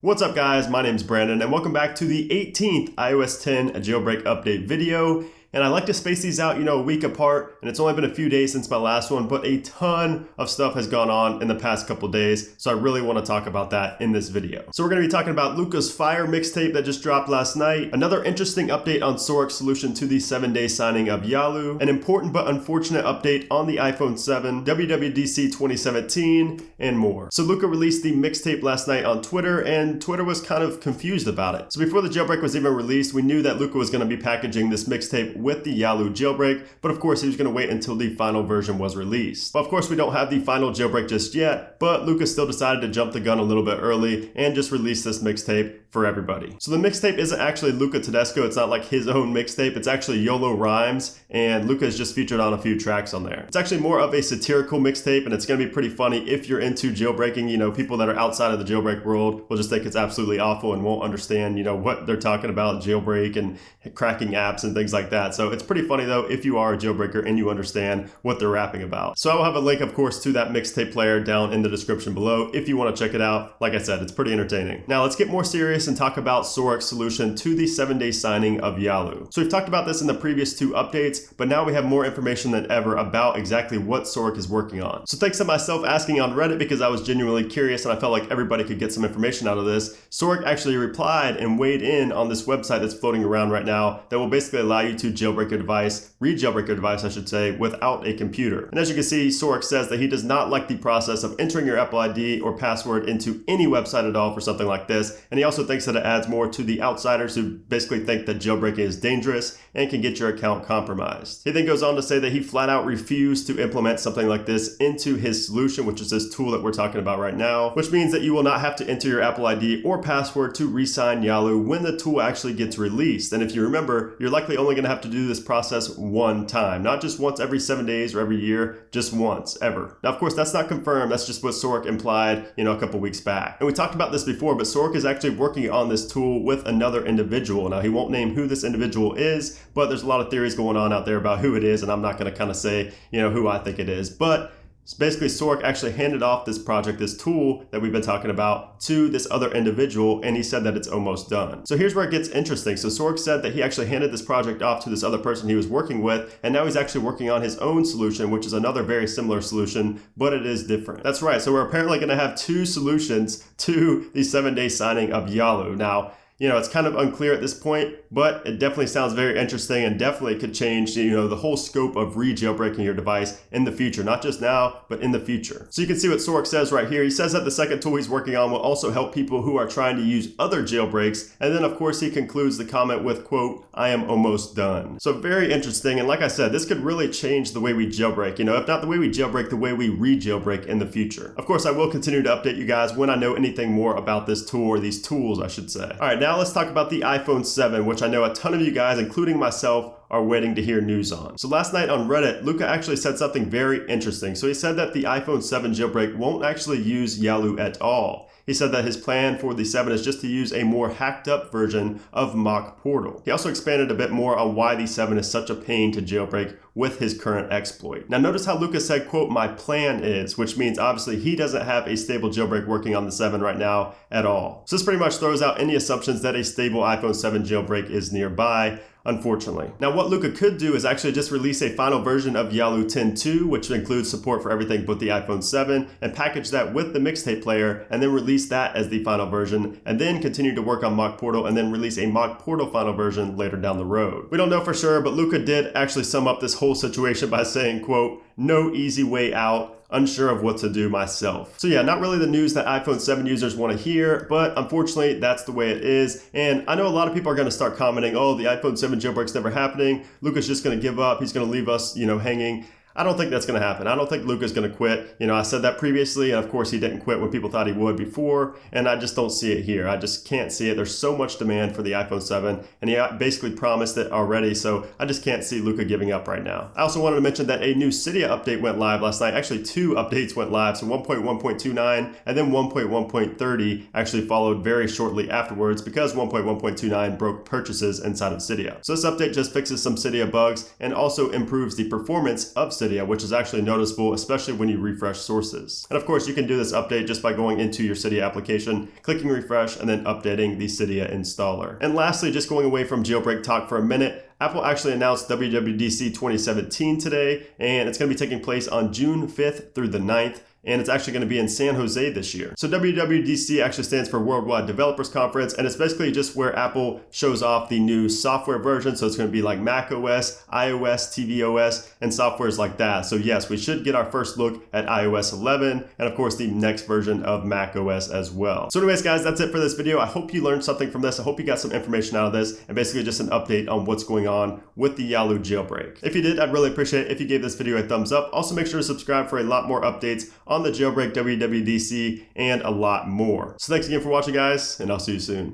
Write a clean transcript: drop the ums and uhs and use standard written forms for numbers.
What's up guys, my name's Brandon and welcome back to the 18th iOS 10 jailbreak update video. And I like to space these out, a week apart, and it's only been a few days since my last one, but a ton of stuff has gone on in the past couple days, so I really want to talk about that in this video. So we're going to be talking about Luca's Fire mixtape that just dropped last night, another interesting update on Saurik's solution to the 7-day signing of Yalu, an important but unfortunate update on the iPhone 7, WWDC 2017, and more. So Luca released the mixtape last night on Twitter, and Twitter was kind of confused about it. So before the jailbreak was even released, we knew that Luca was going to be packaging this mixtape with the Yalu jailbreak, but of course he was going to wait until the final version was released. Well, of course we don't have the final jailbreak just yet, but Luca still decided to jump the gun a little bit early and just release this mixtape for everybody. So the mixtape isn't actually Luca Tedesco, it's not like his own mixtape, it's actually YOLO Rhymes, and Luca is just featured on a few tracks on there. It's actually more of a satirical mixtape, and it's going to be pretty funny if you're into jailbreaking. People that are outside of the jailbreak world will just think it's absolutely awful and won't understand, what they're talking about, jailbreak and cracking apps and things like that. So it's pretty funny though if you are a jailbreaker and you understand what they're rapping about. So I will have a link, of course, to that mixtape player down in the description below if you want to check it out. Like I said, it's pretty entertaining. Now let's get more serious and talk about Saurik's solution to the 7-day signing of Yalu. So we've talked about this in the previous two updates, but now we have more information than ever about exactly what Saurik is working on. So thanks to myself asking on Reddit, because I was genuinely curious and I felt like everybody could get some information out of this, Saurik actually replied and weighed in on this website that's floating around right now that will basically allow you to jailbreak a device, re-jailbreak a device I should say, without a computer. And as you can see, Saurik says that he does not like the process of entering your Apple ID or password into any website at all for something like this, and he also thinks that it adds more to the outsiders who basically think that jailbreaking is dangerous and can get your account compromised. He then goes on to say that he flat out refused to implement something like this into his solution, which is this tool that we're talking about right now, which means that you will not have to enter your Apple ID or password to re-sign Yalu when the tool actually gets released. And if you remember, you're likely only going to have to do this process one time, not just once every 7 days or every year, just once, ever. Now, of course, that's not confirmed. That's just what Saurik implied, a couple weeks back. And we talked about this before, but Saurik is actually working on this tool with another individual. Now, he won't name who this individual is, but there's a lot of theories going on out there about who it is, and I'm not going to kind of say, who I think it is. But basically, Saurik actually handed off this project, this tool that we've been talking about, to this other individual, and he said that it's almost done. So here's where it gets interesting. So Saurik said that he actually handed this project off to this other person he was working with, and now he's actually working on his own solution, which is another very similar solution, but it is different. That's right. So we're apparently going to have two solutions to the 7-day signing of Yalu. Now, it's kind of unclear at this point, but it definitely sounds very interesting and definitely could change, the whole scope of re-jailbreaking your device in the future, not just now, but in the future. So you can see what Saurik says right here. He says that the second tool he's working on will also help people who are trying to use other jailbreaks. And then of course he concludes the comment with, quote, "I am almost done." So very interesting. And like I said, this could really change the way we jailbreak, if not the way we jailbreak, the way we re-jailbreak in the future. Of course, I will continue to update you guys when I know anything more about this tool, or these tools, I should say. All right, now let's talk about the iPhone 7, which I know a ton of you guys, including myself, are waiting to hear news on. So last night on Reddit, Luca actually said something very interesting. So he said that the iPhone 7 jailbreak won't actually use Yalu at all. He said that his plan for the 7 is just to use a more hacked up version of Mock Portal. He also expanded a bit more on why the 7 is such a pain to jailbreak with his current exploit. Now notice how Luca said, quote, "My plan is," which means obviously he doesn't have a stable jailbreak working on the 7 right now at all. So this pretty much throws out any assumptions that a stable iPhone 7 jailbreak is nearby, unfortunately. Now what Luca could do is actually just release a final version of Yalu 10.2, which includes support for everything but the iPhone 7, and package that with the mixtape player, and then release that as the final version, and then continue to work on Mock Portal, and then release a Mock Portal final version later down the road. We don't know for sure, but Luca did actually sum up this whole situation by saying, quote, "No easy way out. Unsure of what to do myself." So yeah, not really the news that iPhone 7 users want to hear, but unfortunately that's the way it is. And I know a lot of people are going to start commenting, "Oh, the iPhone 7 jailbreak's never happening. Luca's just going to give up. He's going to leave us, hanging." I don't think that's going to happen. I don't think Luca's going to quit. I said that previously, and of course he didn't quit when people thought he would before, and I just don't see it here. I just can't see it. There's so much demand for the iPhone 7, and he basically promised it already, so I just can't see Luca giving up right now. I also wanted to mention that a new Cydia update went live last night. Actually, two updates went live, so 1.1.29 and then 1.1.30 actually followed very shortly afterwards because 1.1.29 broke purchases inside of Cydia. So this update just fixes some Cydia bugs and also improves the performance of Cydia Cydia, which is actually noticeable, especially when you refresh sources. And of course, you can do this update just by going into your Cydia application, clicking refresh, and then updating the Cydia installer. And lastly, just going away from jailbreak talk for a minute, Apple actually announced WWDC 2017 today, and it's going to be taking place on June 5th through the 9th. And it's actually going to be in San Jose this year. So WWDC actually stands for Worldwide Developers Conference, and it's basically just where Apple shows off the new software version. So it's going to be like macOS, iOS, tvOS, and softwares like that. So yes, we should get our first look at iOS 11, and of course the next version of macOS as well. So anyways, guys, that's it for this video. I hope you learned something from this. I hope you got some information out of this, and basically just an update on what's going on with the Yalu jailbreak. If you did, I'd really appreciate it if you gave this video a thumbs up. Also, make sure to subscribe for a lot more updates on the jailbreak, WWDC, and a lot more. So thanks again for watching, guys, and I'll see you soon.